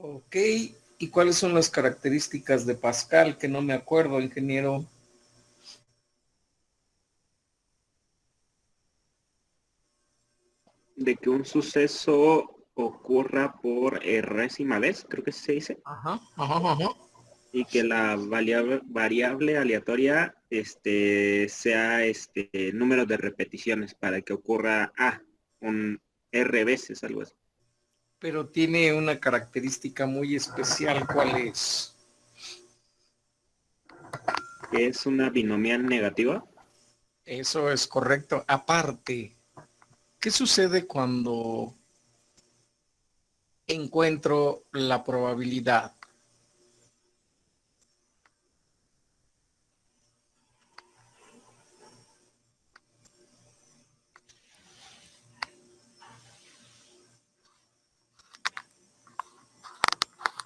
Ok, ¿y cuáles son las características de Pascal? Que no me acuerdo, ingeniero. De que un suceso ocurra por enésima vez, creo que se dice, Ajá, ajá, ajá. y que la variable aleatoria sea número de repeticiones para que ocurra un R veces, algo así. Pero tiene una característica muy especial. ¿Cuál es? Que es una binomial negativa. Eso es correcto. Aparte, ¿qué sucede cuando encuentro la probabilidad?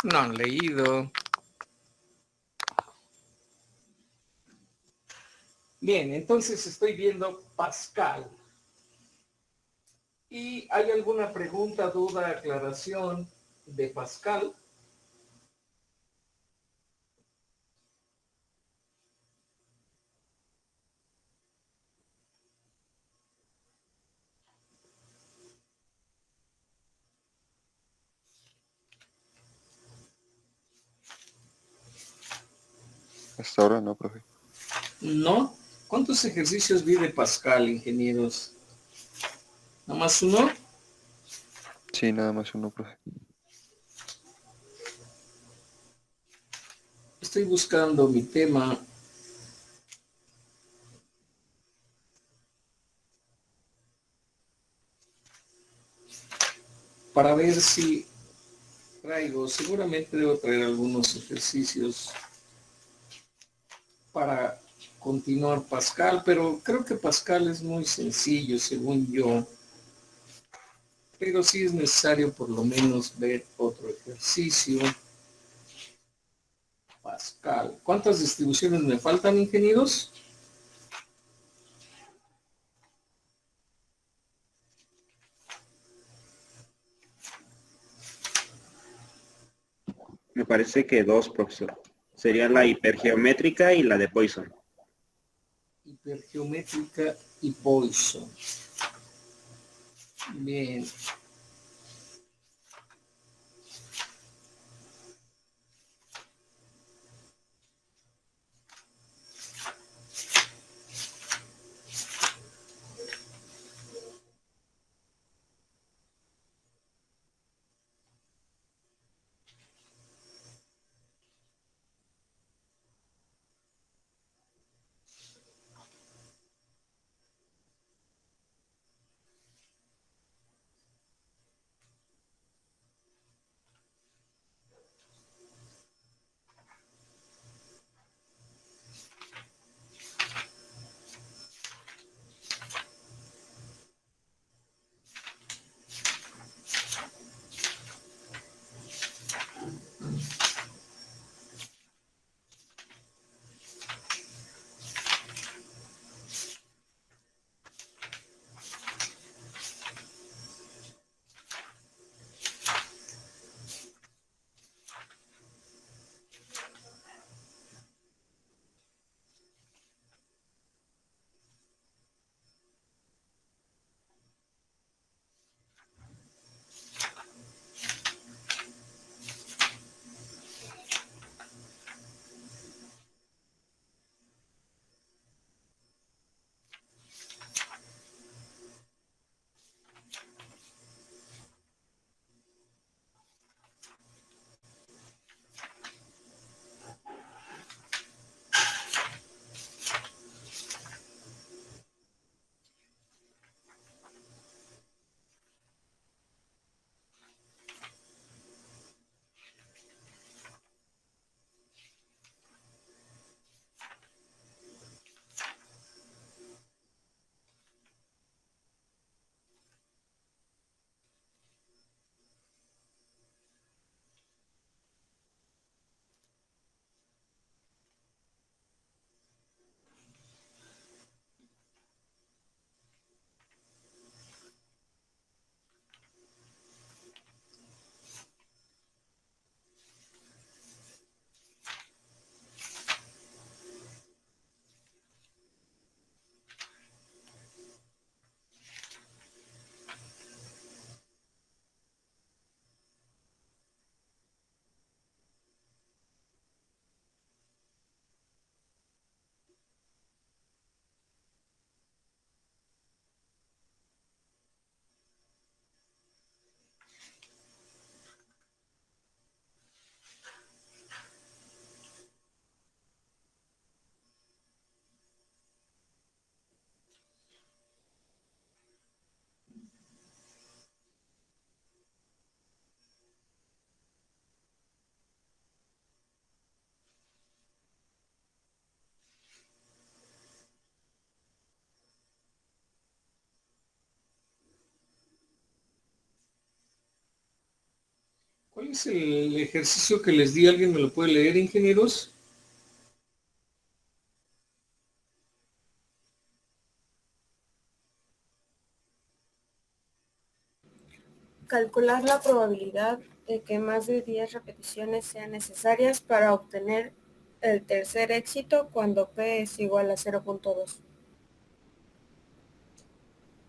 No han leído. Bien, entonces estoy viendo Pascal. ¿Y hay alguna pregunta, duda, aclaración de Pascal? Hasta ahora no, profe. No. ¿Cuántos ejercicios vi de Pascal, ingenieros? ¿Nada más uno? Sí, nada más uno, profe. Estoy buscando mi tema para ver si traigo, seguramente debo traer algunos ejercicios para continuar Pascal, pero creo que Pascal es muy sencillo, según yo, pero sí es necesario por lo menos ver otro ejercicio. Pascal. ¿Cuántas distribuciones me faltan, ingenieros? Me parece que dos, profesor. Sería la hipergeométrica y la de Poisson. Hipergeométrica y Poisson. Bien. ¿Cuál es el ejercicio que les di? ¿Alguien me lo puede leer, ingenieros? Calcular la probabilidad de que más de 10 repeticiones sean necesarias para obtener el tercer éxito cuando P es igual a 0.2.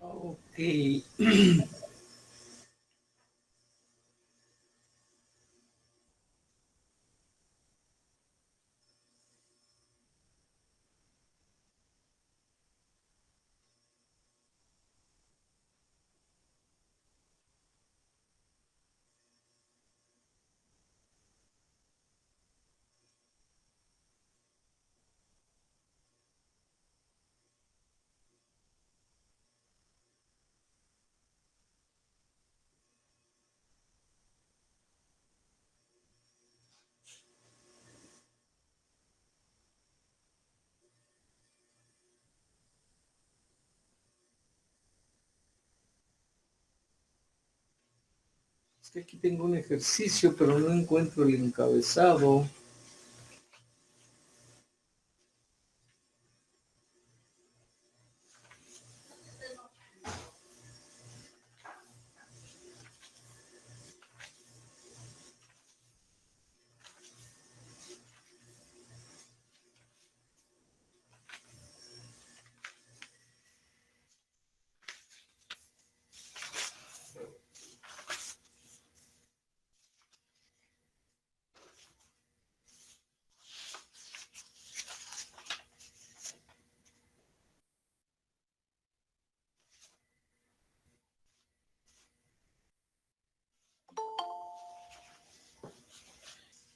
Ok. Es que aquí tengo un ejercicio, pero no encuentro el encabezado.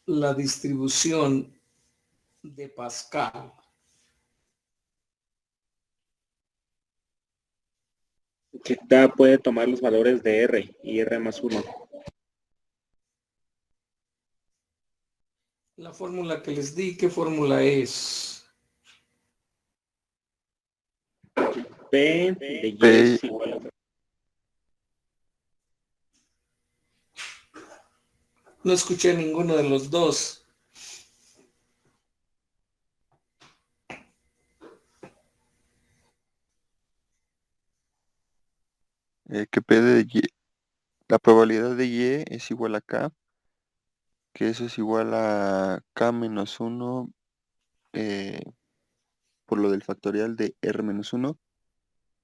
La distribución de Pascal. Que puede tomar los valores de R y R más 1. La fórmula que les di, ¿qué fórmula es? P de Y P. es igual a... No escuché ninguno de los dos. Que P de Y, la probabilidad de Y es igual a K, que eso es igual a K menos 1 por lo del factorial de R menos 1.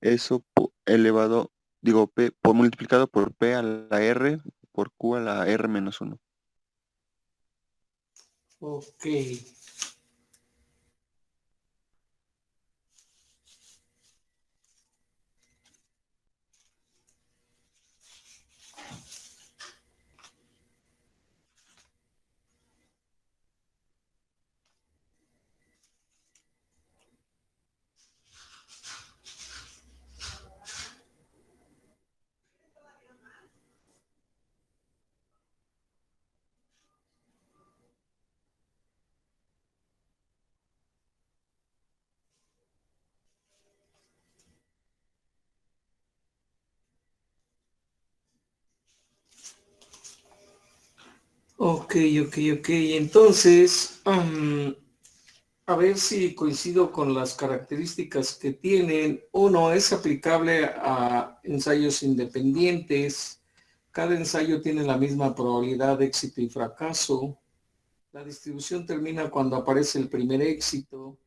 Eso elevado, digo, P, por multiplicado por P a la R por Q a la R menos 1. Ok. Ok. Entonces, a ver si coincido con las características que tienen. Uno, es aplicable a ensayos independientes. Cada ensayo tiene la misma probabilidad de éxito y fracaso. La distribución termina cuando aparece el primer éxito.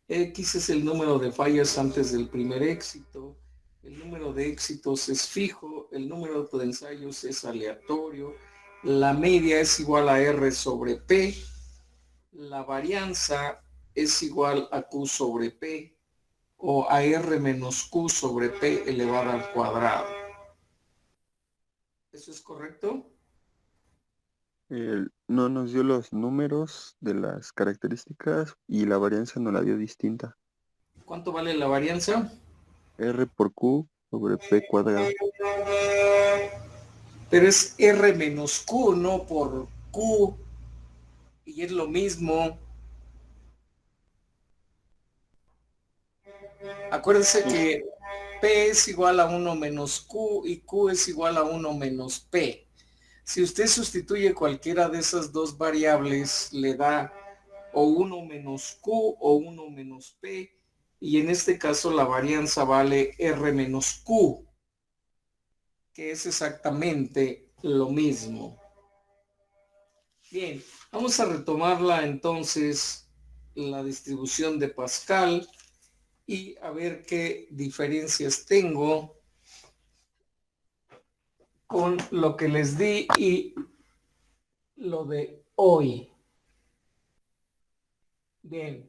X es el número de fallas antes del primer éxito. El número de éxitos es fijo. El número de ensayos es aleatorio. La media es igual a R sobre P. La varianza es igual a Q sobre P o a R menos Q sobre P elevado al cuadrado. ¿Eso es correcto? No nos dio los números de las características y la varianza nos la dio distinta. ¿Cuánto vale la varianza? R por Q sobre P cuadrado. Pero es R menos Q, no por Q. Y es lo mismo. Acuérdense que P es igual a 1 menos Q y Q es igual a 1 menos P. Si usted sustituye cualquiera de esas dos variables, le da o 1 menos Q o 1 menos P, y en este caso la varianza vale R menos Q, que es exactamente lo mismo. Bien, vamos a retomarla entonces, la distribución de Pascal, y a ver qué diferencias tengo con lo que les di y lo de hoy. Bien,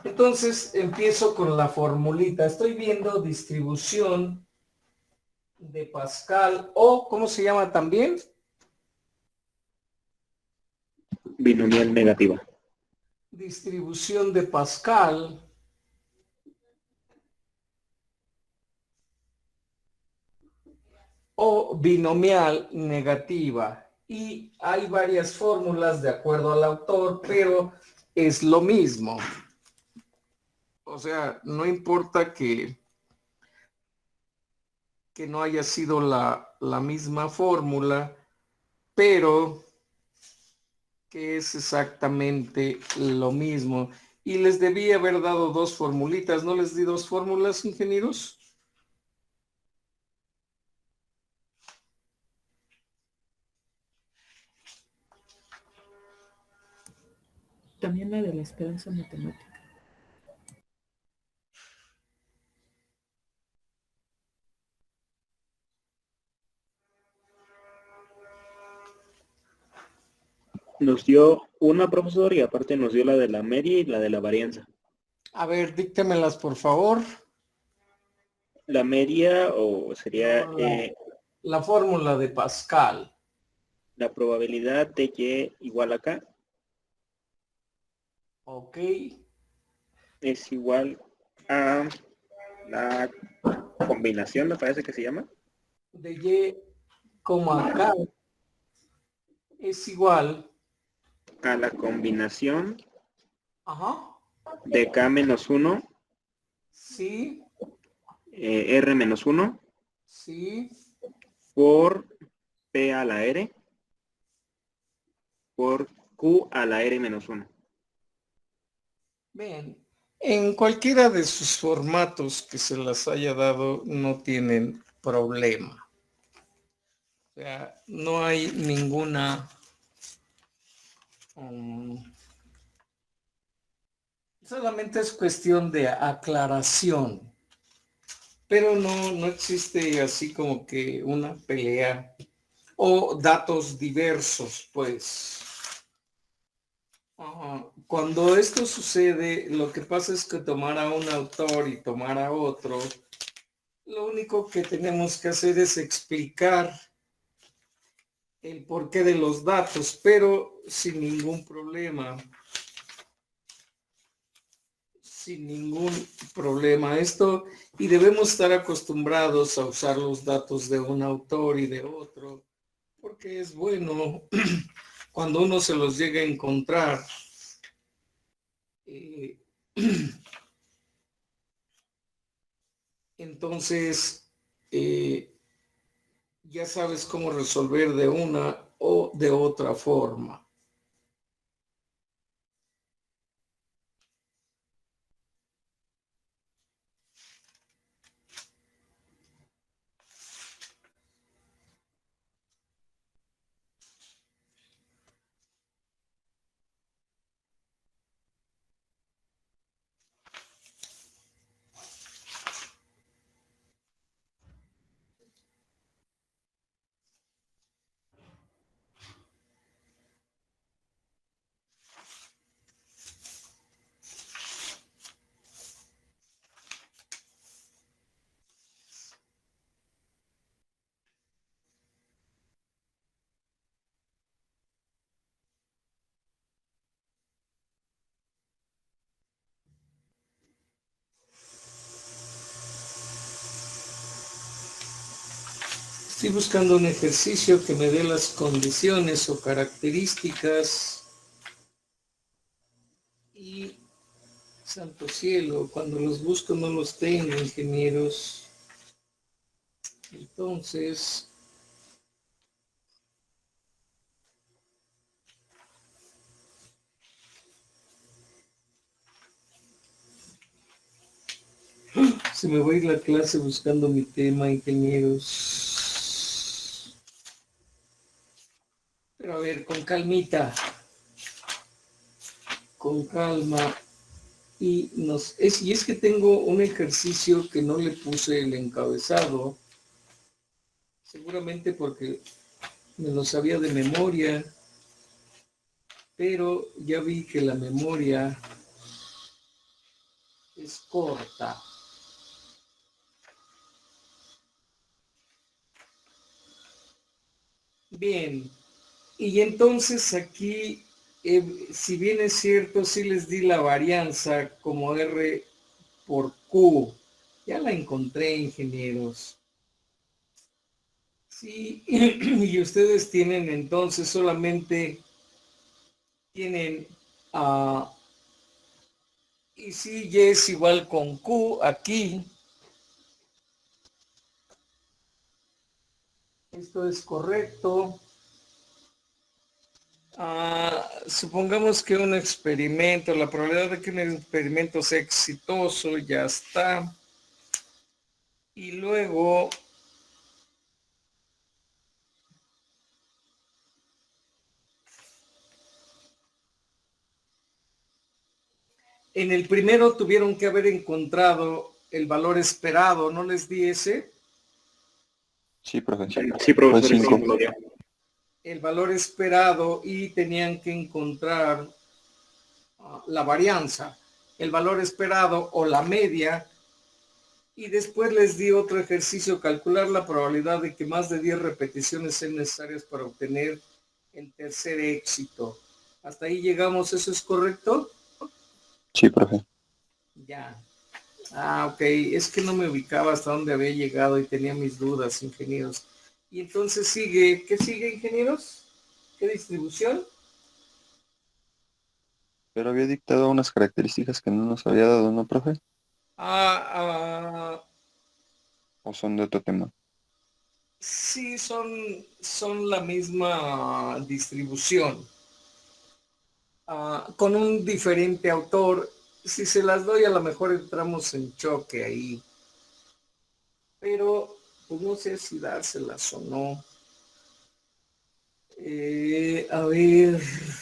entonces empiezo con la formulita. Estoy viendo distribución de Pascal, o ¿cómo se llama también? Binomial negativa. Distribución de Pascal o binomial negativa. Y hay varias fórmulas de acuerdo al autor, pero es lo mismo. O sea, no importa que no haya sido la misma fórmula, pero que es exactamente lo mismo. Y les debí haber dado dos formulitas. ¿No les di dos fórmulas, ingenieros? También la de la esperanza matemática. Nos dio una, profesor, y aparte nos dio la de la media y la de la varianza. A ver, díctemelas, por favor. La media, o sería No, la fórmula de Pascal. la probabilidad de Y igual a K Ok. es igual a la combinación, me parece que se llama. De Y, K es igual. A la combinación Ajá. de K menos 1, Sí, R menos 1, sí. por P a la R, por Q a la R menos 1. Bien. En cualquiera de sus formatos que se las haya dado, no tienen problema. O sea, no hay ninguna... solamente es cuestión de aclaración. Pero no existe así como que una pelea o datos diversos, pues. Cuando esto sucede, lo que pasa es que tomar a un autor y tomar a otro, lo único que tenemos que hacer es explicar el porqué de los datos, pero sin ningún problema. Sin ningún problema esto, y debemos estar acostumbrados a usar los datos de un autor y de otro, porque es bueno cuando uno se los llega a encontrar. Entonces, ya sabes cómo resolver de una o de otra forma. Estoy buscando un ejercicio que me dé las condiciones o características y, santo cielo, cuando los busco no los tengo, ingenieros. Entonces, Se me va a ir la clase buscando mi tema, ingenieros. Pero a ver, con calmita, con calma. Y es que tengo un ejercicio que no le puse el encabezado, seguramente porque me lo sabía de memoria, pero ya vi que la memoria es corta. Bien, y entonces aquí, si bien es cierto, sí les di la varianza como R por Q. Ya la encontré, ingenieros. Sí, y ustedes tienen entonces solamente tienen y si Y es igual con Q aquí. Esto es correcto. Supongamos que un experimento, la probabilidad de que un experimento sea exitoso ya está. Y luego en el primero tuvieron que haber encontrado el valor esperado, ¿no les di ese? Sí, profe. Sí, Fue profesor, 5. sí, lo dio. El valor esperado y tenían que encontrar la varianza, el valor esperado o la media. Y después les di otro ejercicio, calcular la probabilidad de que más de 10 repeticiones sean necesarias para obtener el tercer éxito. Hasta ahí llegamos, ¿eso es correcto? Sí, profe. Ya. Ok, es que no me ubicaba hasta dónde había llegado y tenía mis dudas, ingenieros. Y entonces sigue, ¿qué sigue, ingenieros? ¿Qué distribución? Pero había dictado unas características que no nos había dado, ¿no, profe? Ah, ah, ¿O son de otro tema? sí, son la misma distribución. Con un diferente autor. Si se las doy, a lo mejor entramos en choque ahí. Pero, pues no sé si dárselas o no. A ver,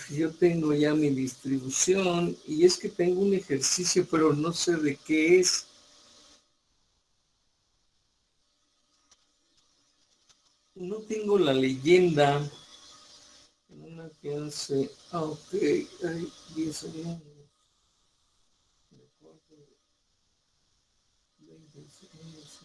yo tengo ya mi distribución y es que tengo un ejercicio, pero no sé de qué es. No tengo la leyenda. Una que hace, ok, hay 10 años. 20 años.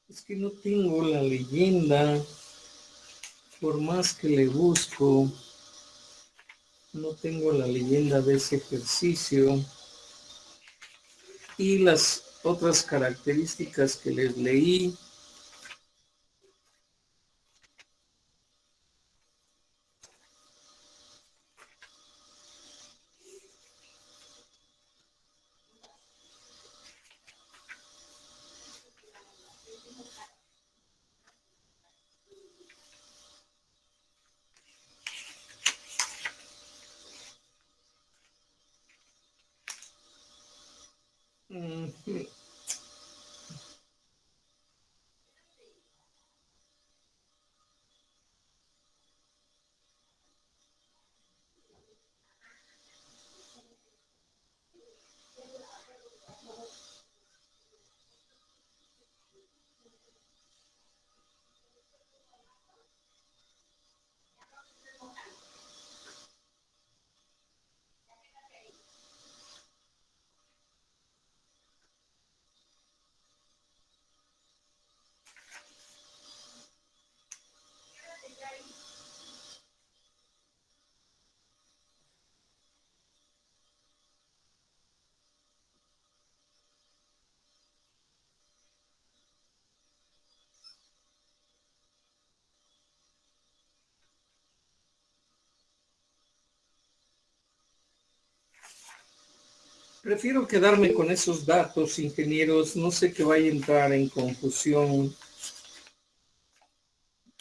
Es que no tengo la leyenda, por más que le busco, no tengo la leyenda de ese ejercicio y las otras características que les leí. Ujú. Prefiero quedarme con esos datos, ingenieros. No sé que vaya a entrar en confusión.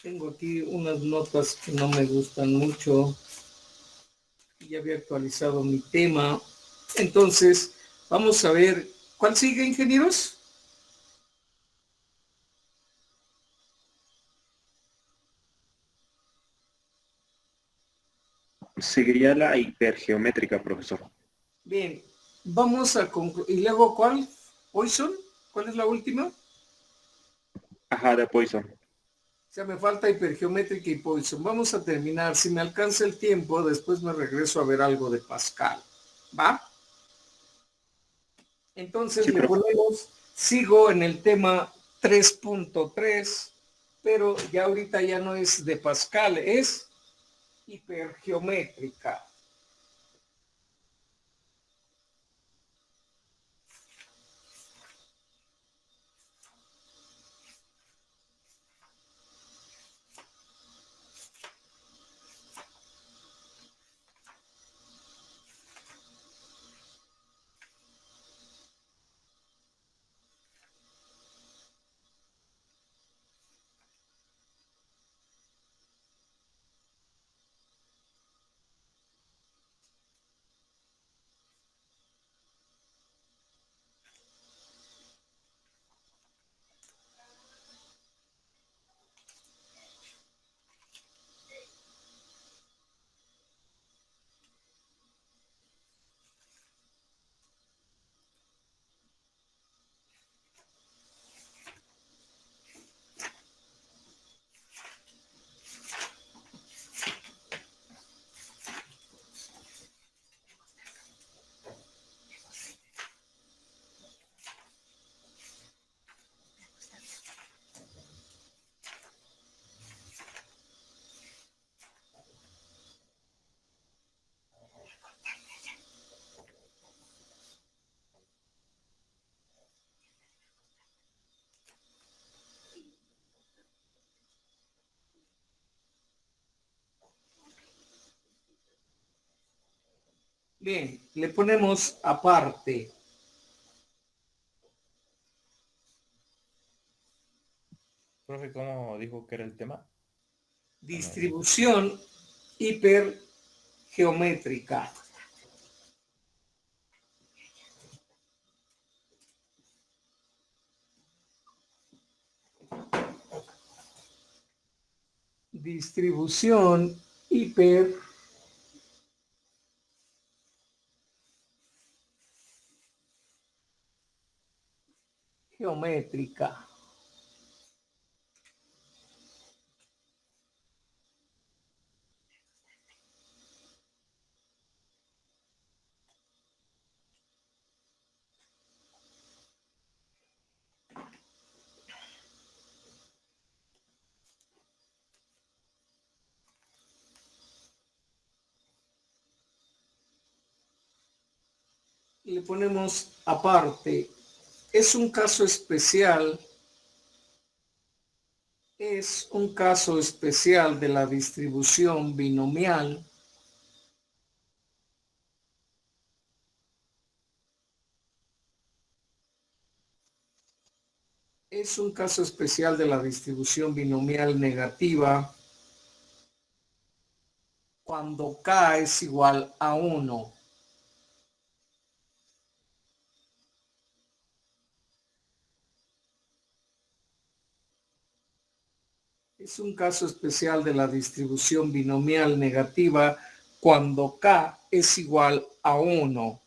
Tengo aquí unas notas que no me gustan mucho. Ya había actualizado mi tema. Entonces, vamos a ver. ¿Cuál sigue, ingenieros? Seguiría la hipergeométrica, profesor. Bien, vamos a concluir. ¿Y luego cuál? ¿Poisson? ¿Cuál es la última? Ajá, de Poisson. O sea, me falta hipergeométrica y Poisson. Vamos a terminar. Si me alcanza el tiempo, después me regreso a ver algo de Pascal. ¿Va? Entonces Sí, le profe. ponemos, sigo en el tema 3.3, pero ya ahorita ya no es de Pascal, es hipergeométrica. Bien, le ponemos aparte. Profe, ¿cómo dijo que era el tema? Distribución hipergeométrica. Distribución hipergeométrica. Le ponemos aparte. Es un caso especial. Es un caso especial de la distribución binomial es un caso especial de la distribución binomial negativa cuando k es igual a 1. Es un caso especial de la distribución binomial negativa cuando k es igual a 1.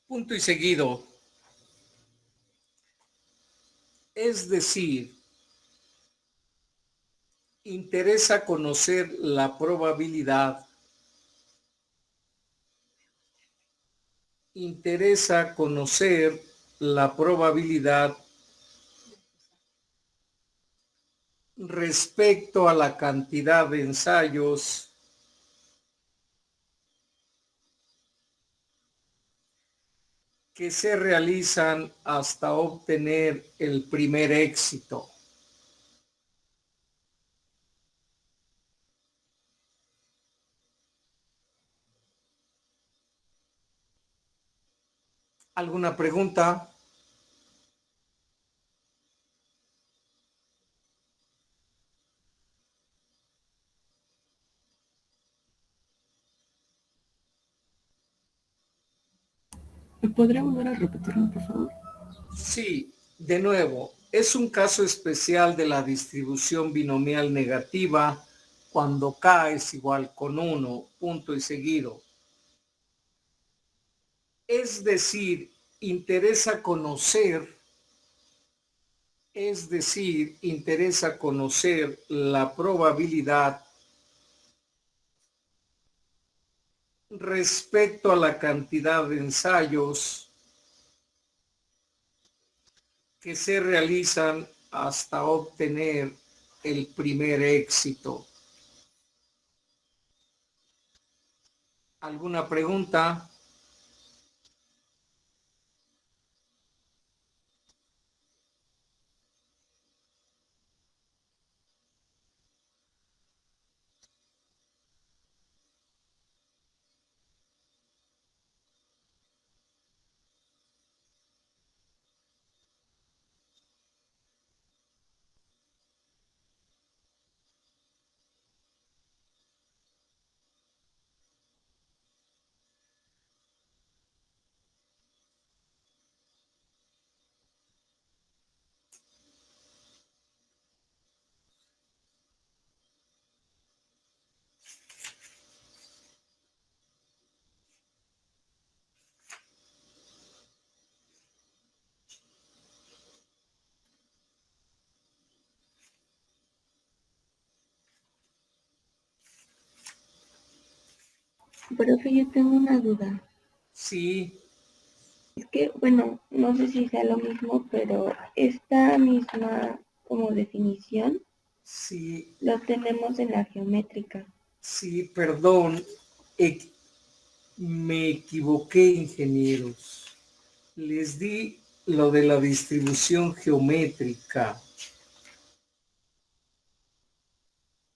Punto y seguido. Es decir, interesa conocer la probabilidad. Interesa conocer la probabilidad respecto a la cantidad de ensayos que se realizan hasta obtener el primer éxito. ¿Alguna pregunta? ¿Me podría volver a repetirlo, por favor? Sí, de nuevo, es un caso especial de la distribución binomial negativa cuando K es igual con 1, punto y seguido. Es decir, interesa conocer la probabilidad respecto a la cantidad de ensayos que se realizan hasta obtener el primer éxito. ¿Alguna pregunta? Profe, yo tengo una duda. Sí, Es que, bueno, no sé si sea lo mismo, pero esta misma como definición sí, lo tenemos en la geométrica. sí, perdón, me equivoqué, ingenieros. Les di lo de la distribución geométrica.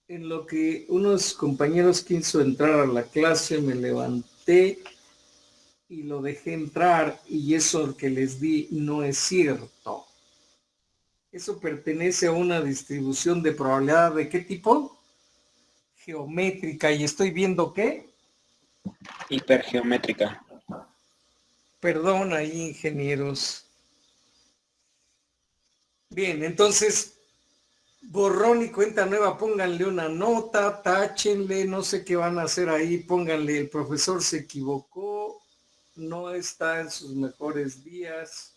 En lo que unos compañeros quiso entrar a la clase, me levanté y lo dejé entrar y eso que les di no es cierto. Eso pertenece a una distribución de probabilidad ¿de qué tipo? Geométrica. ¿Y estoy viendo qué? Hipergeométrica. Perdón ahí, ingenieros. Bien, entonces, borrón y cuenta nueva, pónganle una nota, táchenle, no sé qué van a hacer ahí, pónganle, el profesor se equivocó, no está en sus mejores días.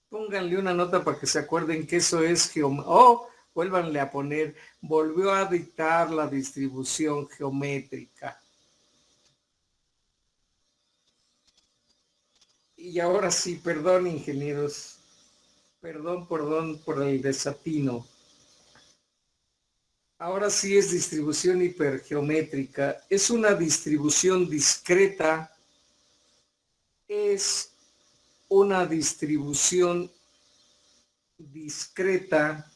Pónganle una nota para que se acuerden que eso es geométrica. Oh, vuélvanle a poner, volvió a dictar la distribución geométrica. Y ahora sí, perdón, ingenieros. Perdón por el desatino. Ahora sí es distribución hipergeométrica. Es una distribución discreta. Es una distribución discreta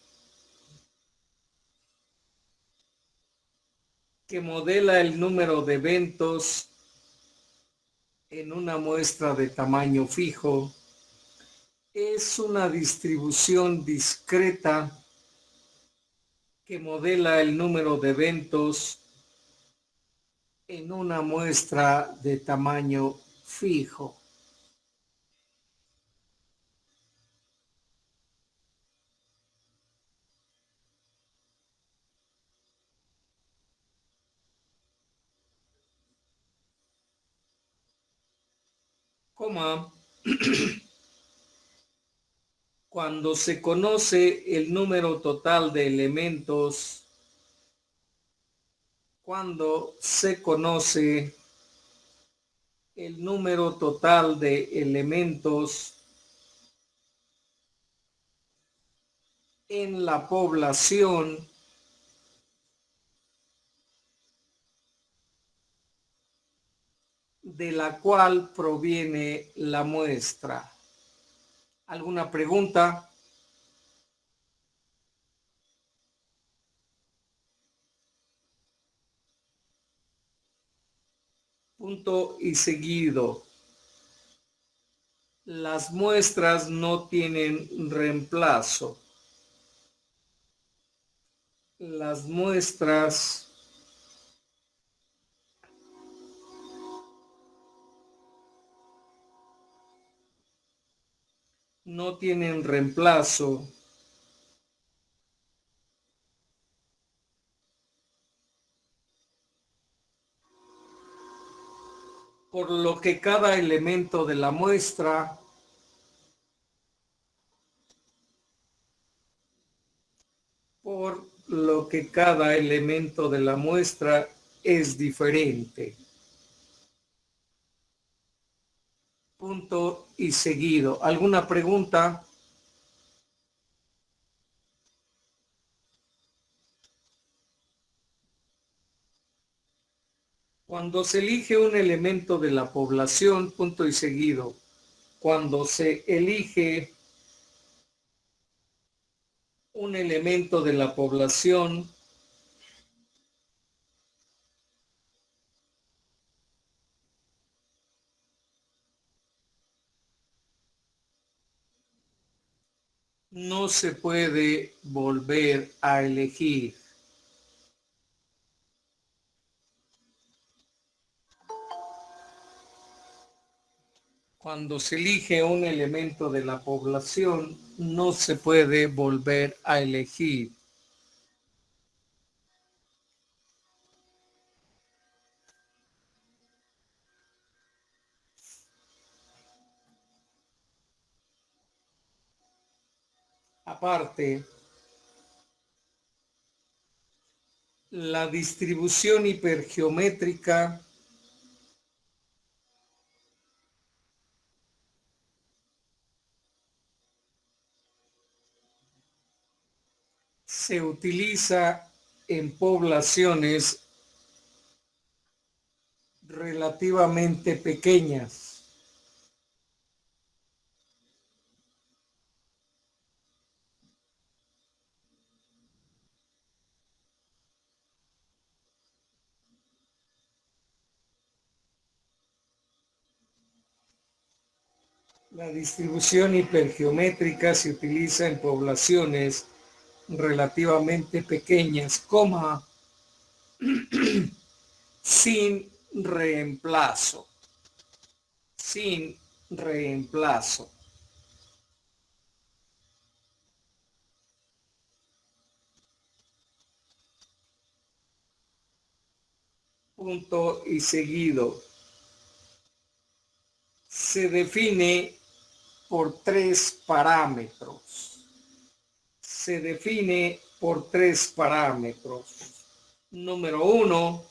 que modela el número de eventos en una muestra de tamaño fijo. Es una distribución discreta que modela el número de eventos en una muestra de tamaño fijo. Coma. Cuando se conoce el número total de elementos, cuando se conoce el número total de elementos en la población de la cual proviene la muestra. ¿Alguna pregunta? Punto y seguido. Las muestras no tienen reemplazo. Las muestras no tienen reemplazo. Por lo que cada elemento de la muestra es diferente. Punto y seguido. ¿Alguna pregunta? Cuando se elige un elemento de la población, punto y seguido. Cuando se elige un elemento de la población, no se puede volver a elegir. Cuando se elige un elemento de la población, no se puede volver a elegir. Aparte, la distribución hipergeométrica se utiliza en poblaciones relativamente pequeñas. La distribución hipergeométrica se utiliza en poblaciones relativamente pequeñas, coma, sin reemplazo. Sin reemplazo. Punto y seguido. Se define por tres parámetros. Se define por tres parámetros. Número 1,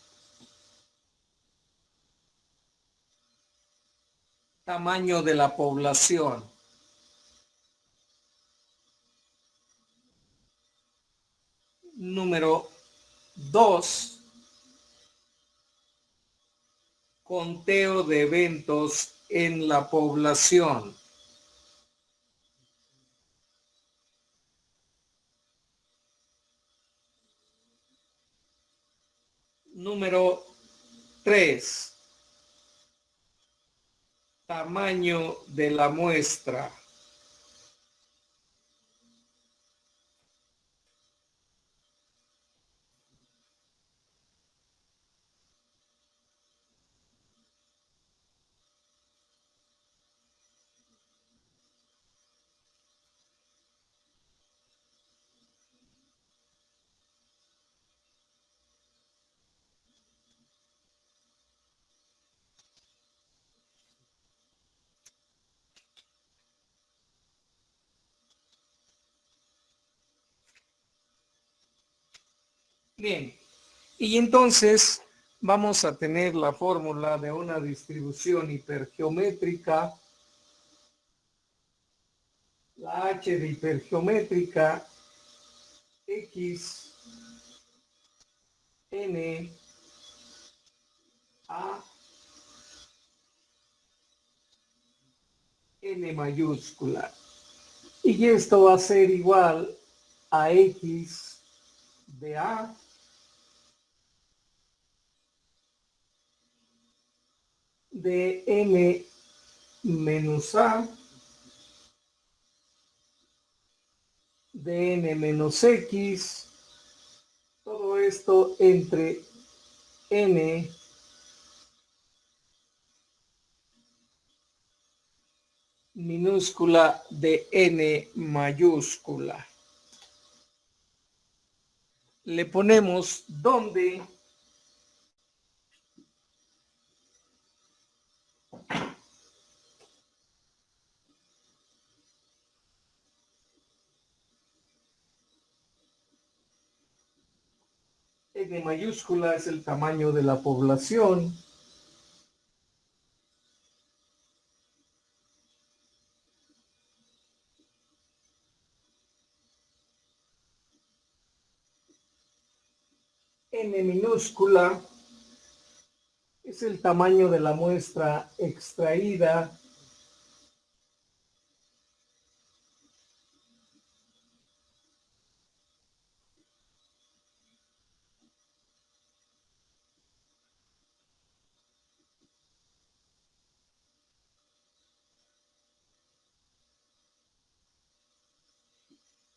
tamaño de la población. Número 2, conteo de eventos en la población. Número 3, tamaño de la muestra. Bien, y entonces vamos a tener la fórmula de una distribución hipergeométrica. La H de hipergeométrica X, N, A, N mayúscula. Y esto va a ser igual a X de A de N menos A de N menos X, todo esto entre N minúscula de N mayúscula. Le ponemos donde N mayúscula es el tamaño de la población. N minúscula es el tamaño de la muestra extraída.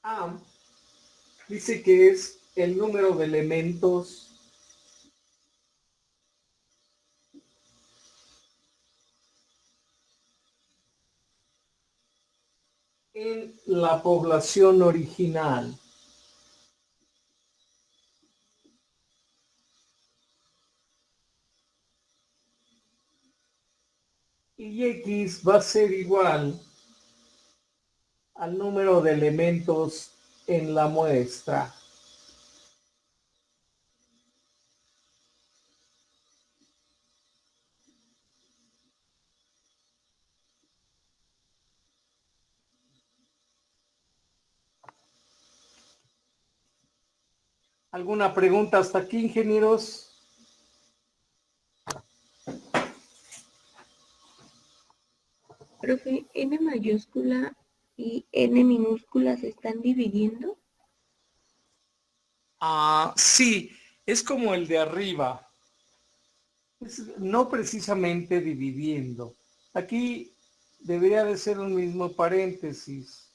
A dice que es el número de elementos en la población original. Y X va a ser igual al número de elementos en la muestra. ¿Alguna pregunta hasta aquí, ingenieros? Profe, N mayúscula y N minúscula se están dividiendo. Sí, es como el de arriba. No precisamente dividiendo. Aquí debería de ser un mismo paréntesis.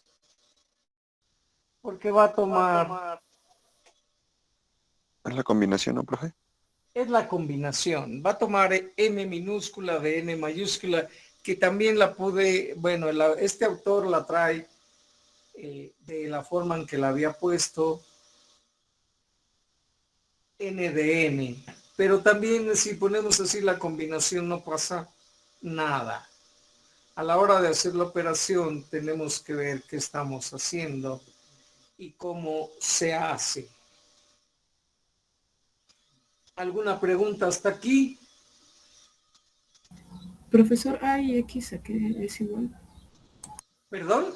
Porque va a tomar... Es la combinación, ¿no, profe? Es la combinación. Va a tomar N minúscula de N mayúscula, que también la pude... Bueno, este autor la trae de la forma en que la había puesto N de N. Pero también si ponemos así la combinación no pasa nada. A la hora de hacer la operación tenemos que ver qué estamos haciendo y cómo se hace. ¿Alguna pregunta hasta aquí? Profesor, A y X, ¿a qué es igual? ¿Perdón?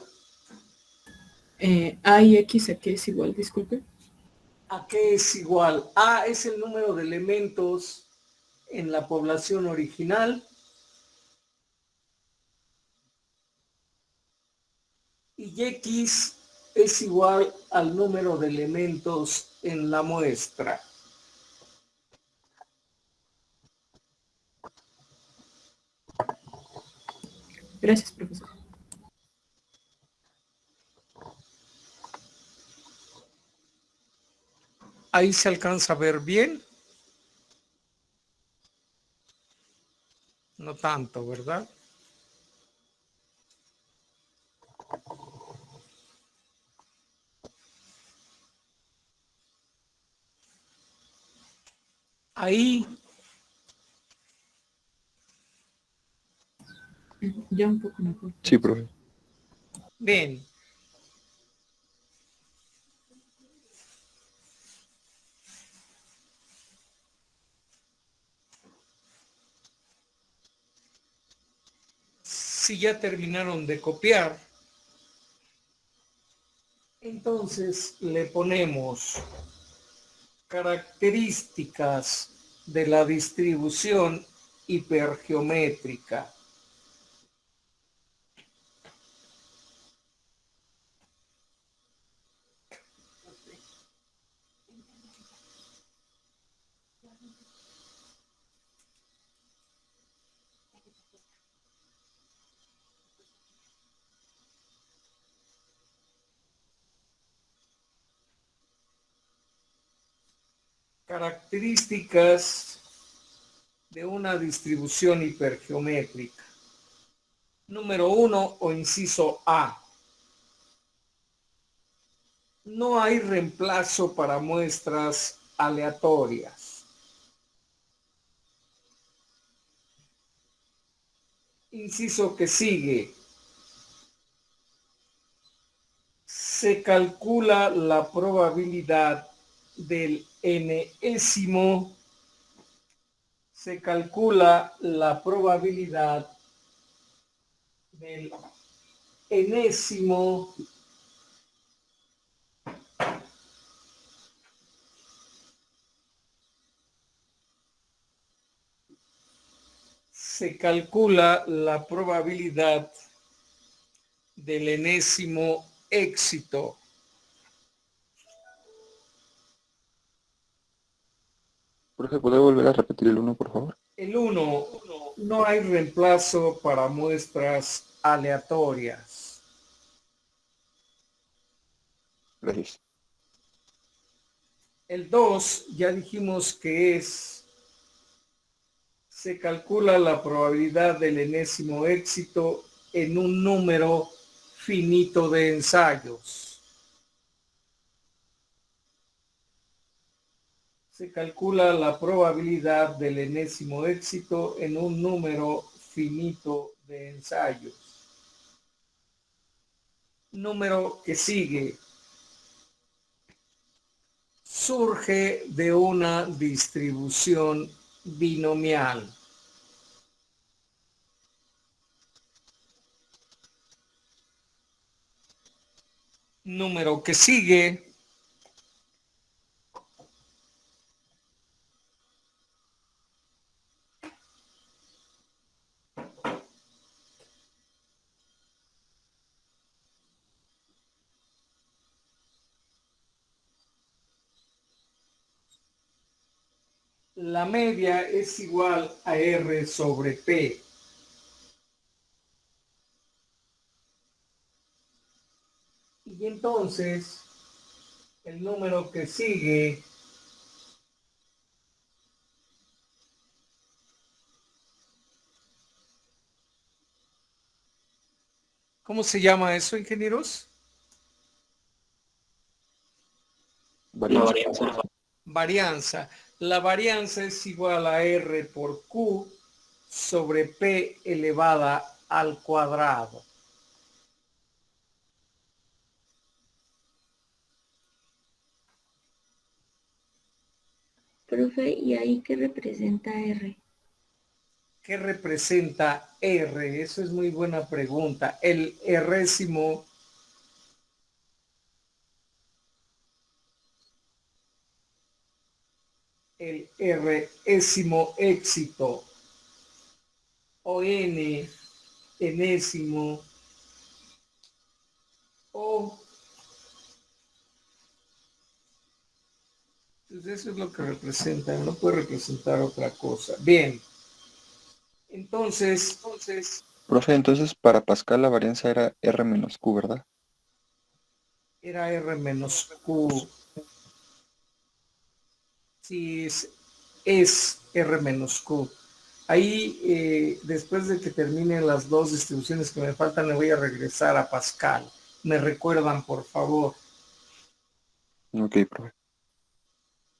A y X, ¿a qué es igual? Disculpe. ¿A qué es igual? A es el número de elementos en la población original. Y X es igual al número de elementos en la muestra. Gracias, profesor. Ahí se alcanza a ver bien. No tanto, ¿verdad? Ahí, Ya un poco mejor. Sí, profe. bien. Si ya terminaron de copiar, Entonces le ponemos características de la distribución hipergeométrica. Características de una distribución hipergeométrica. Número 1 o inciso A. No hay reemplazo para muestras aleatorias. Inciso que sigue. Se calcula la probabilidad del enésimo. Se calcula la probabilidad del enésimo se calcula la probabilidad del enésimo éxito. Profe, ¿puede volver a repetir el 1, por favor? El 1, no hay reemplazo para muestras aleatorias. Gracias. El 2, ya dijimos que se calcula la probabilidad del enésimo éxito en un número finito de ensayos. Se calcula la probabilidad del enésimo éxito en un número finito de ensayos. Número que sigue. Surge de una distribución binomial. Número que sigue. La media es igual a R sobre P. Y entonces, el número que sigue ¿cómo se llama eso, ingenieros? Varianza. Varianza. La varianza es igual a R por Q sobre P elevada al cuadrado. Profe, ¿y ahí qué representa R? ¿Qué representa R? Eso es muy buena pregunta. El Résimo éxito o enésimo o pues eso es lo que representa, no puede representar otra cosa. Bien, entonces Profe, entonces para Pascal la varianza era R menos Q, ¿verdad? era R menos Q. Sí, es R menos Q. Ahí, después de que terminen las dos distribuciones que me faltan, le voy a regresar a Pascal. ¿Me recuerdan, por favor? Ok, profe.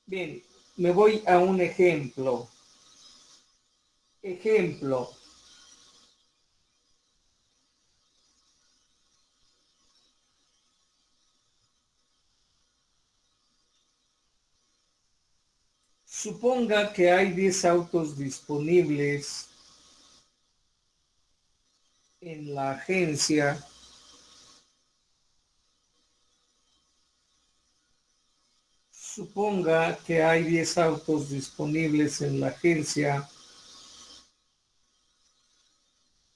Bien, me voy a un ejemplo. Ejemplo. Suponga que hay 10 autos disponibles en la agencia Suponga que hay 10 autos disponibles en la agencia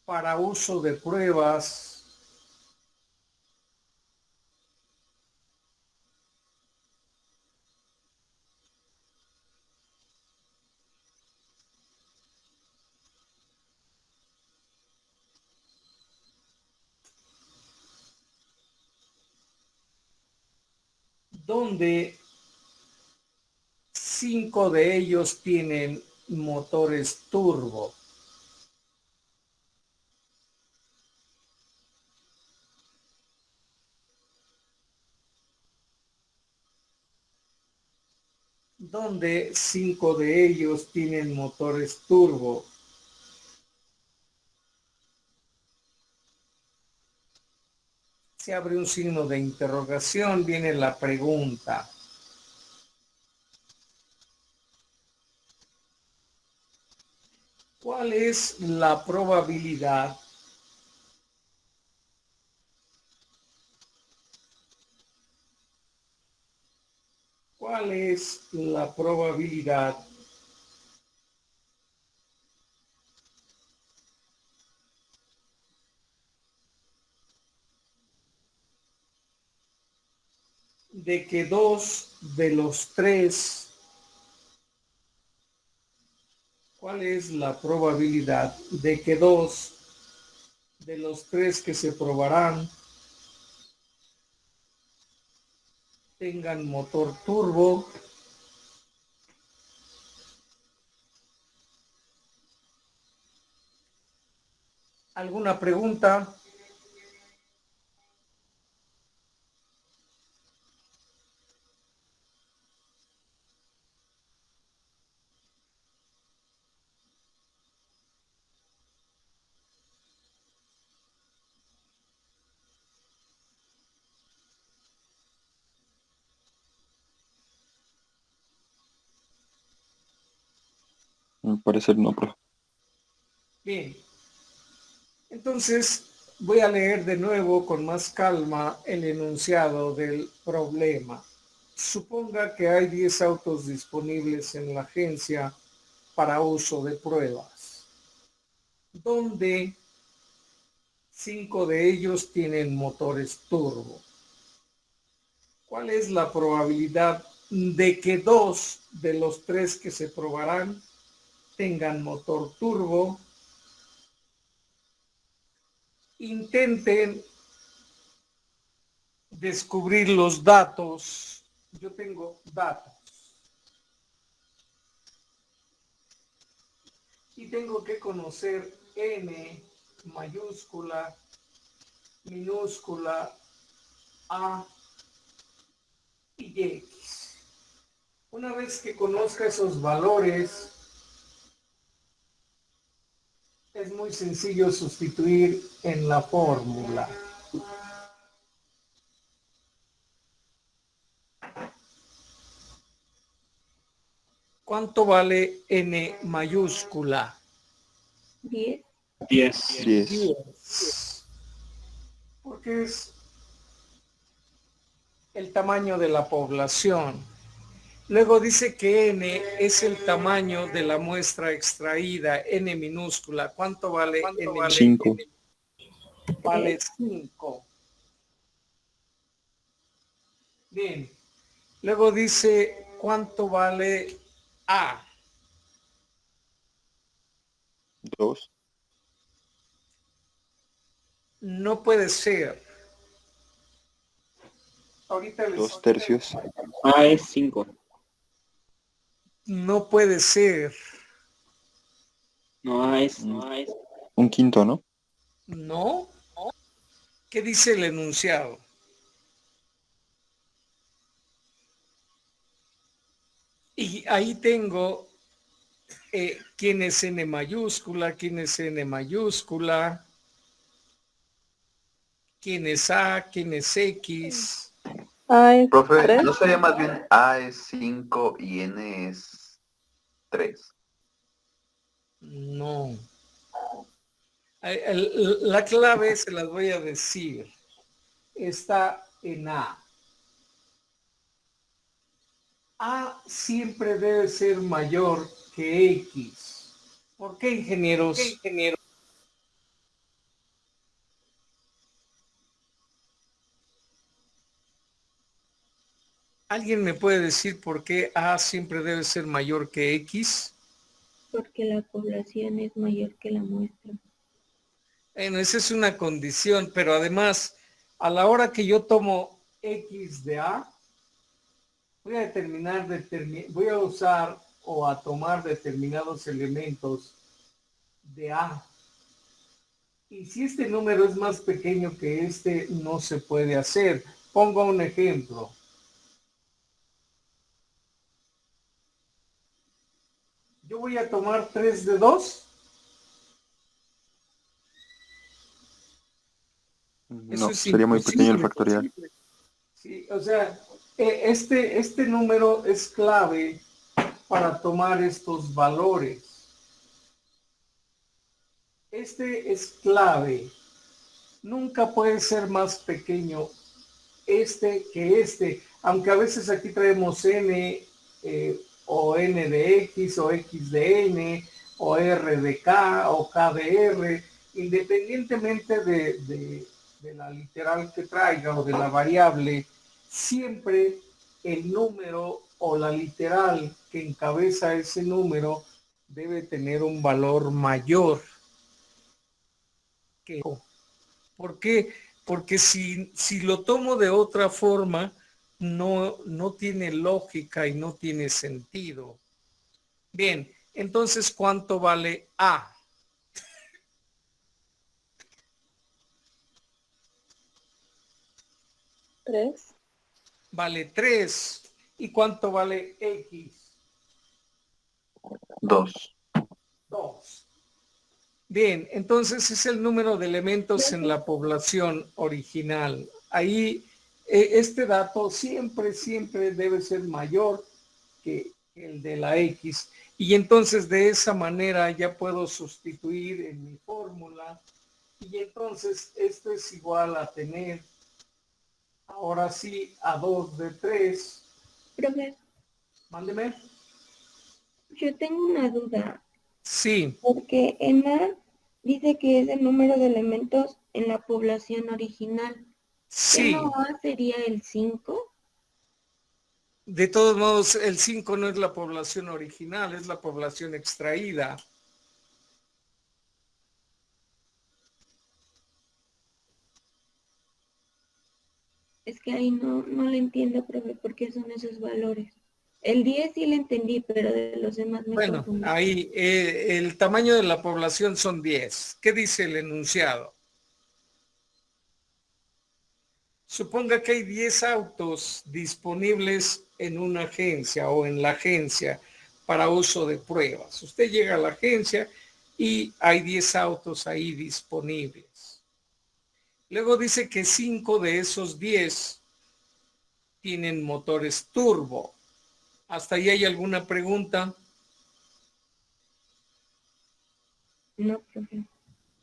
para uso de pruebas donde 5 de ellos tienen motores turbo. Donde 5 de ellos tienen motores turbo. Se abre un signo de interrogación, viene la pregunta. ¿Cuál es la probabilidad de que 2 de los 3, cuál es la probabilidad de que 2 de los 3 que se probarán tengan motor turbo? ¿Alguna pregunta? Al parecer no, profe. Bien. Entonces voy a leer de nuevo con más calma el enunciado del problema. Suponga que hay 10 autos disponibles en la agencia para uso de pruebas, donde 5 de ellos tienen motores turbo. ¿Cuál es la probabilidad de que 2 de los 3 que se probarán tengan motor turbo? Intenten descubrir los datos. Yo tengo datos. Y tengo que conocer N mayúscula, minúscula, A y X. Una vez que conozca esos valores, es muy sencillo sustituir en la fórmula. ¿Cuánto vale N mayúscula? 10. 10. 10. Porque es el tamaño de la población. Luego dice que N es el tamaño de la muestra extraída, N minúscula. ¿Cuánto vale N? 5. Vale 5. Bien. Luego dice cuánto vale A. 2. No puede ser. Ahorita les 2 tercios. A es 5. no puede ser. No A es. Un quinto, ¿no? ¿No? ¿Qué dice el enunciado? Y ahí tengo quién es N mayúscula, quién es N mayúscula, quién es A, quién es X. Profe, 3. ¿no sería más bien A es 5 y N es 3? No. La clave se las voy a decir. Está en A. A siempre debe ser mayor que X. ¿Por qué, ingenieros? ¿Alguien me puede decir por qué A siempre debe ser mayor que X? Porque la población es mayor que la muestra. Bueno, esa es una condición, pero además, a la hora que yo tomo X de A, voy a usar o a tomar determinados elementos de A. Y si este número es más pequeño que este, no se puede hacer. Pongo un ejemplo. Yo voy a tomar 3 de 2. No, sería muy pequeño el factorial. Sí, o sea, este número es clave para tomar estos valores. Este es clave. Nunca puede ser más pequeño este que este, aunque a veces aquí traemos n o n de x o x de n o r de k o k de r, independientemente de la literal que traiga o de la variable, siempre el número o la literal que encabeza ese número debe tener un valor mayor que... ¿Por qué? Porque si lo tomo de otra forma, no tiene lógica y no tiene sentido. Bien, entonces, ¿cuánto vale A? ¿3? Vale 3. ¿Y cuánto vale X? 2. 2. Bien, entonces es el número de elementos en la población original. Ahí este dato siempre debe ser mayor que el de la X. Y entonces de esa manera ya puedo sustituir en mi fórmula. Y entonces esto es igual a tener, ahora sí, a 2 de 3. Profe, Mándeme. yo tengo una duda. Sí, Porque en A dice que es el número de elementos en la población original. ¿Qué sí. no A sería el 5? De todos modos, el 5 no es la población original, es la población extraída. Es que ahí no le entiendo, profe, por qué son esos valores. El 10 sí le entendí, pero de los demás me Bueno, confundí. ahí el tamaño de la población son 10. ¿Qué dice el enunciado? Suponga que hay 10 autos disponibles en una agencia o en la agencia para uso de pruebas. Usted llega a la agencia y hay 10 autos ahí disponibles. Luego dice que 5 de esos 10 tienen motores turbo. ¿Hasta ahí hay alguna pregunta? No, profe.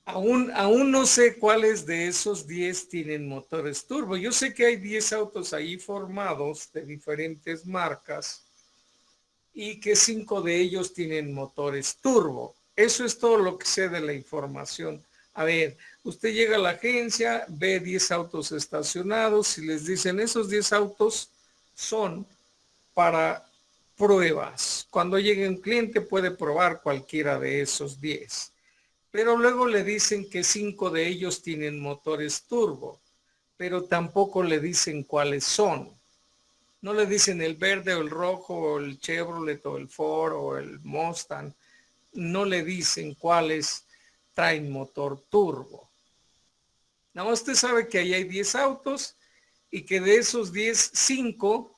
Aún no sé cuáles de esos 10 tienen motores turbo. Yo sé que hay 10 autos ahí formados de diferentes marcas y que 5 de ellos tienen motores turbo. Eso es todo lo que sé de la información. A ver, usted llega a la agencia, ve 10 autos estacionados y les dicen, esos 10 autos son para pruebas. Cuando llegue un cliente puede probar cualquiera de esos 10. Pero luego le dicen que 5 de ellos tienen motores turbo, pero tampoco le dicen cuáles son. No le dicen el verde o el rojo o el Chevrolet o el Ford o el Mustang. No le dicen cuáles traen motor turbo. Nada más usted sabe que ahí hay 10 autos y que de esos 10, 5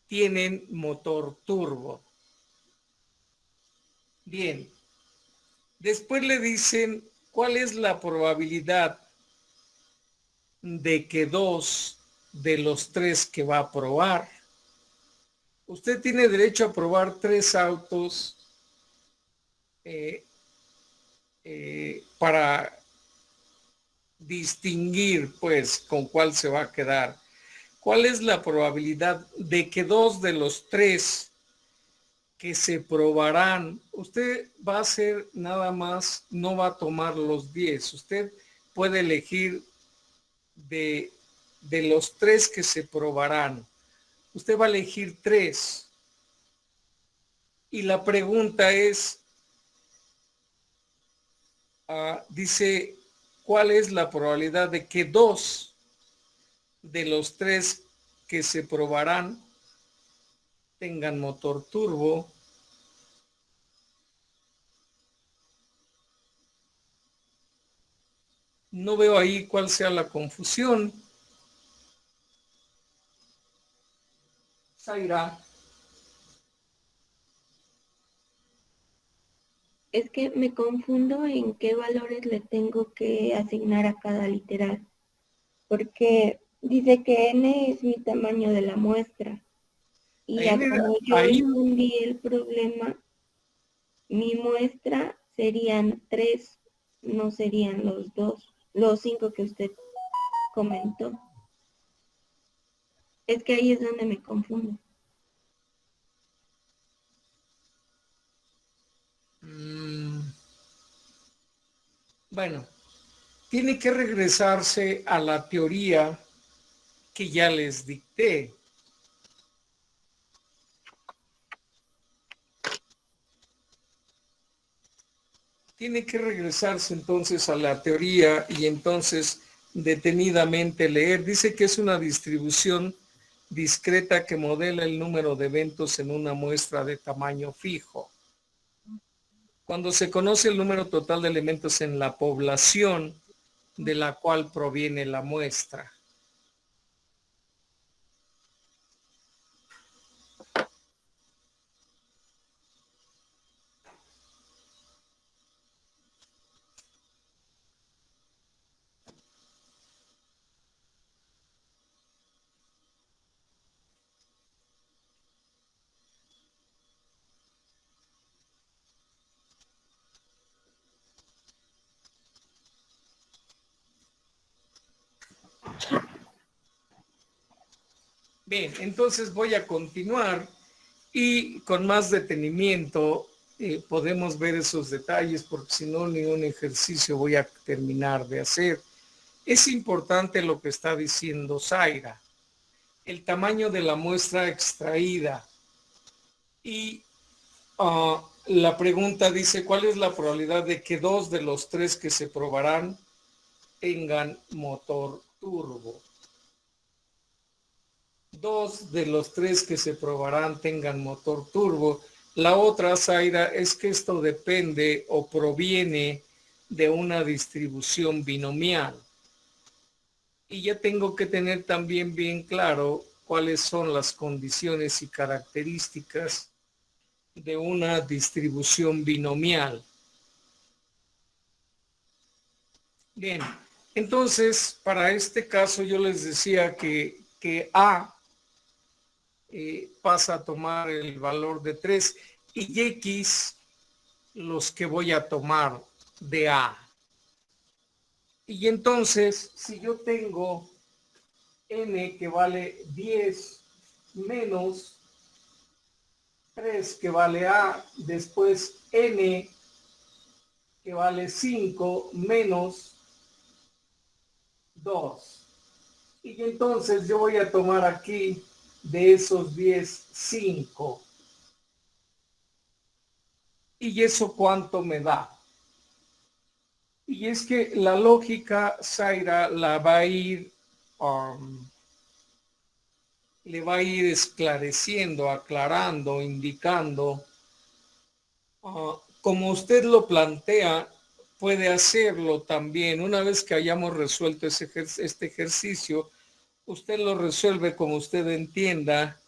tienen motor turbo. Bien. Después le dicen cuál es la probabilidad de que 2 de los 3 que va a probar. Usted tiene derecho a probar 3 autos para distinguir, pues, con cuál se va a quedar. ¿cuál es la probabilidad de que 2 de los 3 que se probarán, usted va a hacer nada más, no va a tomar los 10, usted puede elegir de los 3 que se probarán, usted va a elegir 3. Y la pregunta es, dice, ¿cuál es la probabilidad de que 2 de los 3 que se probarán tengan motor turbo? No veo ahí cuál sea la confusión. Zaira. Es que me confundo en qué valores le tengo que asignar a cada literal, porque dice que n es mi tamaño de la muestra. Y ya como yo Ahí, entendí el problema, mi muestra serían 3, no serían los 5 que usted comentó. Es que ahí es donde me confundo. bueno, tiene que regresarse a la teoría que ya les dicté. Tiene que regresarse entonces a la teoría y entonces detenidamente leer. Dice que es una distribución discreta que modela el número de eventos en una muestra de tamaño fijo. Cuando se conoce el número total de elementos en la población de la cual proviene la muestra. Bien, entonces voy a continuar y con más detenimiento podemos ver esos detalles porque si no, ni un ejercicio voy a terminar de hacer. Es importante lo que está diciendo Zaira, el tamaño de la muestra extraída. Y la pregunta dice, ¿cuál es la probabilidad de que 2 de los 3 que se probarán tengan motor turbo? 2 de los 3 que se probarán tengan motor turbo. La otra, Zaira, es que esto depende o proviene de una distribución binomial. Y ya tengo que tener también bien claro cuáles son las condiciones y características de una distribución binomial. Bien, entonces, para este caso yo les decía que A pasa a tomar el valor de 3 y X los que voy a tomar de A. Y entonces, si yo tengo N que vale 10 menos 3 que vale A, después N que vale 5 menos 2. Y entonces yo voy a tomar aquí de esos 10, 5. ¿Y eso cuánto me da? Y es que la lógica, Zaira, la va a ir, le va a ir esclareciendo, aclarando, indicando. Como usted lo plantea, puede hacerlo también. Una vez que hayamos resuelto este ejercicio, usted lo resuelve como usted entienda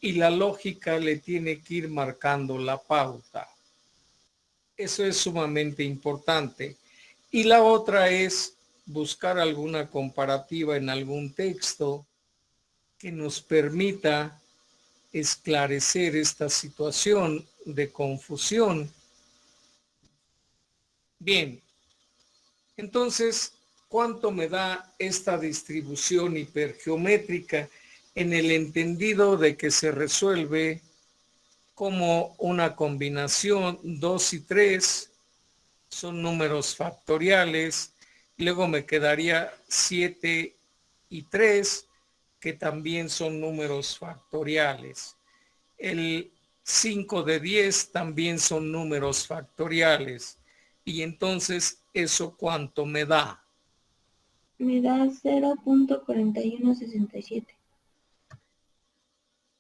y la lógica le tiene que ir marcando la pauta. Eso es sumamente importante. Y la otra es buscar alguna comparativa en algún texto que nos permita esclarecer esta situación de confusión. Bien, entonces, ¿cuánto me da esta distribución hipergeométrica? en el entendido de que se resuelve como una combinación. 2 y 3 son números factoriales. Luego me quedaría 7 y 3, que también son números factoriales. El 5 de 10 también son números factoriales. Y entonces, ¿eso cuánto me da? Me da 0.4167.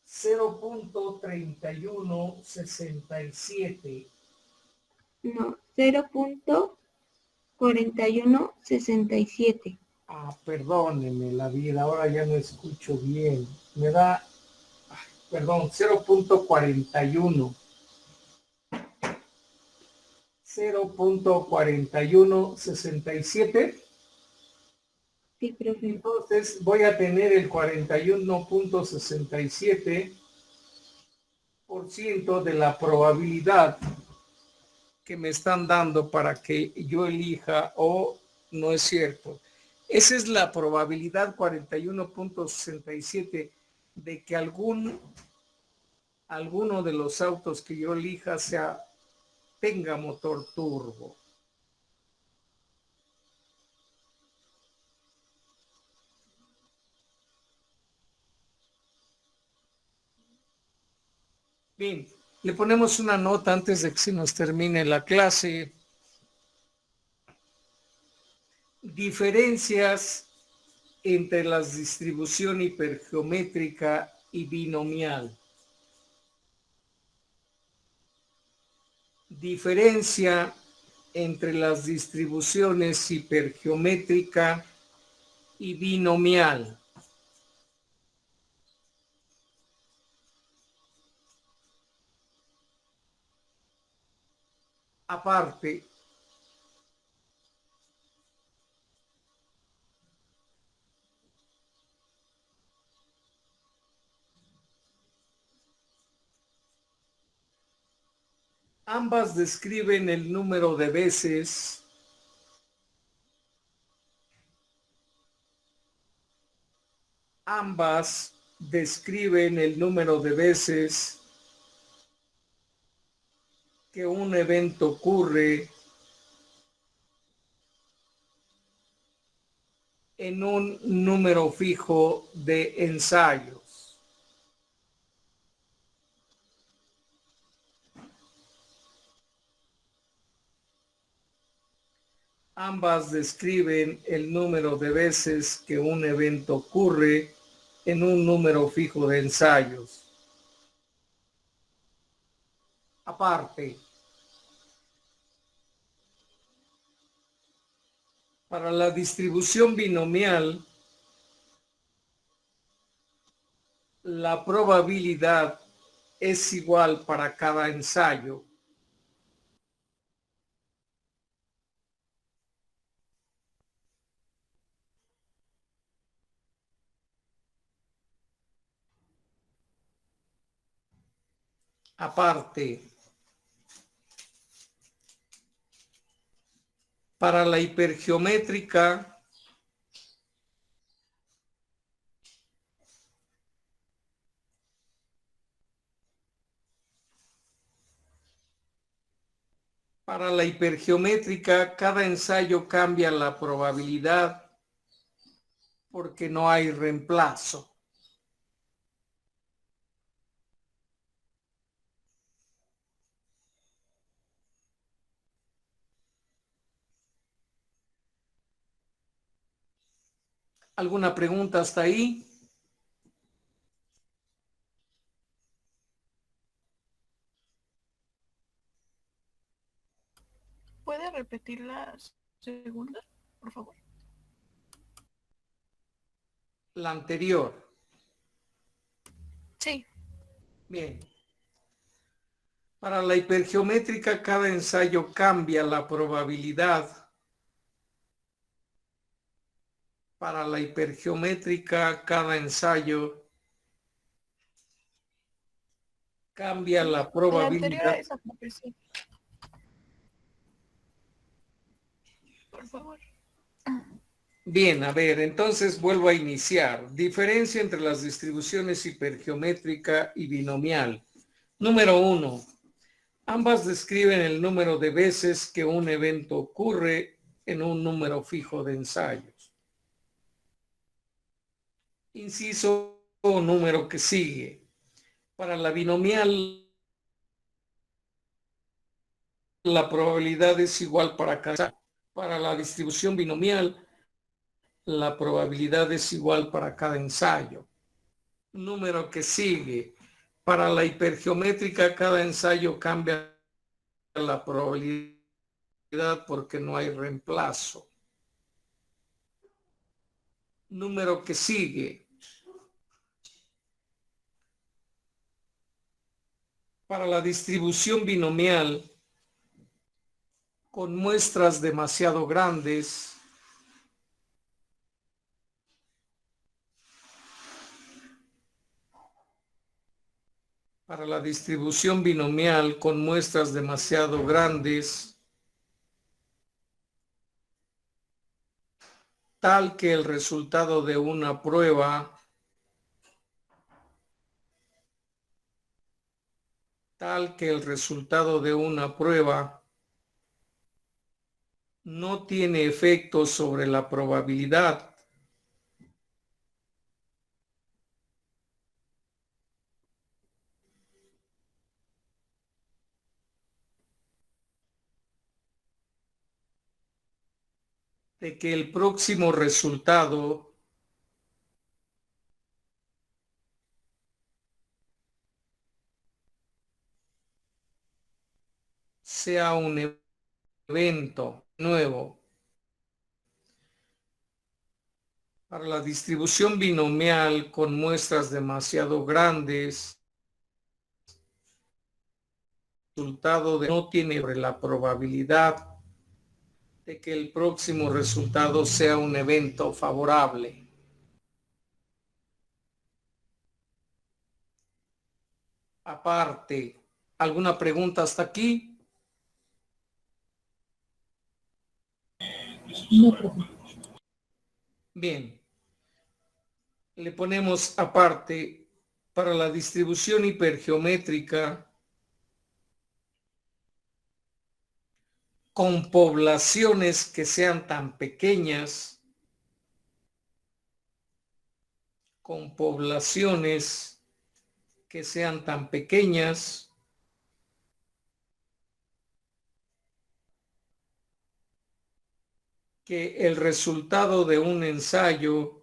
0.3167. No, 0.4167. Perdóneme la vida, ahora ya no escucho bien. Me da, perdón, 0.41. 0.4167. Sí, profe. Entonces voy a tener el 41.67% de la probabilidad que me están dando para que yo elija, o no es cierto. Esa es la probabilidad 41.67 de que alguno de los autos que yo elija tenga motor turbo. Bien, le ponemos una nota antes de que se nos termine la clase. Diferencias entre la distribución hipergeométrica y binomial. Diferencia entre las distribuciones hipergeométrica y binomial. Aparte, ambas describen el número de veces que un evento ocurre en un número fijo de ensayos. Ambas describen el número de veces que un evento ocurre en un número fijo de ensayos. Aparte, para la distribución binomial, la probabilidad es igual para cada ensayo. Aparte, para la hipergeométrica, cada ensayo cambia la probabilidad porque no hay reemplazo. ¿Alguna pregunta hasta ahí? ¿Puede repetir la segunda, por favor? La anterior. Sí. Bien. Para la hipergeométrica, cada ensayo cambia la probabilidad. Para la hipergeométrica, cada ensayo cambia la La anterior a probabilidad. esa, profe, sí. Por favor. Bien, a ver, entonces vuelvo a iniciar. Diferencia entre las distribuciones hipergeométrica y binomial. Número 1. Ambas describen el número de veces que un evento ocurre en un número fijo de ensayos. Inciso o número que sigue. Para la binomial, la probabilidad es igual para cada ensayo. Para la distribución binomial, la probabilidad es igual para cada ensayo. Número que sigue. Para la hipergeométrica, cada ensayo cambia la probabilidad porque no hay reemplazo. Número que sigue. Para la distribución binomial, con muestras demasiado grandes, para la distribución binomial con muestras demasiado grandes, tal que el resultado de una prueba no tiene efecto sobre la probabilidad. De que el próximo resultado sea un evento nuevo. Para la distribución binomial con muestras demasiado grandes, el resultado no tiene sobre la probabilidad de que el próximo resultado sea un evento favorable. Aparte, ¿alguna pregunta hasta aquí? No, profe. Bien. Le ponemos aparte para la distribución hipergeométrica con poblaciones que sean tan pequeñas, que el resultado de un ensayo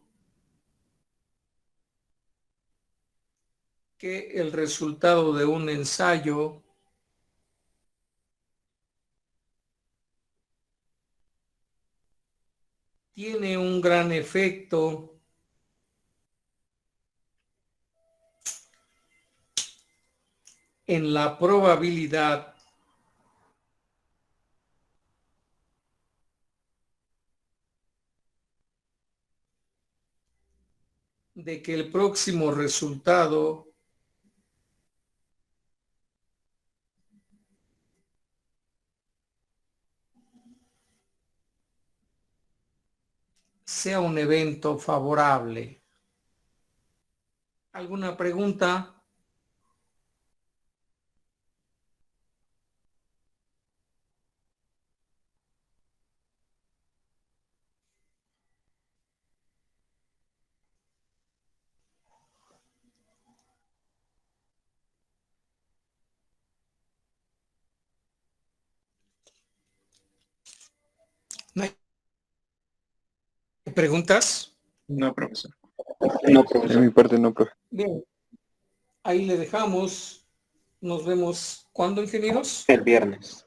tiene un gran efecto en la probabilidad de que el próximo resultado sea un evento favorable. ¿Alguna pregunta? ¿No hay preguntas? No, profesor. De mi parte no, profe. Bien, ahí le dejamos. Nos vemos. ¿Cuándo, ingenieros? El viernes.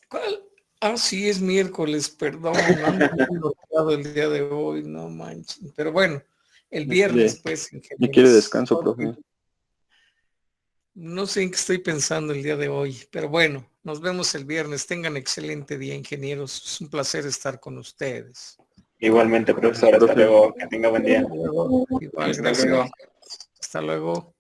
¿Cuál? Ah, sí, es miércoles, perdón. Ando muy bloqueado el día de hoy, no manches. Pero bueno, el viernes, pues, ingenieros. Me quiere descanso, profe. No sé en qué estoy pensando el día de hoy, pero bueno, nos vemos el viernes. Tengan excelente día, ingenieros. Es un placer estar con ustedes. Igualmente, profesor. Hasta luego. Que tenga buen día. Igual, Hasta gracias. luego. Hasta luego.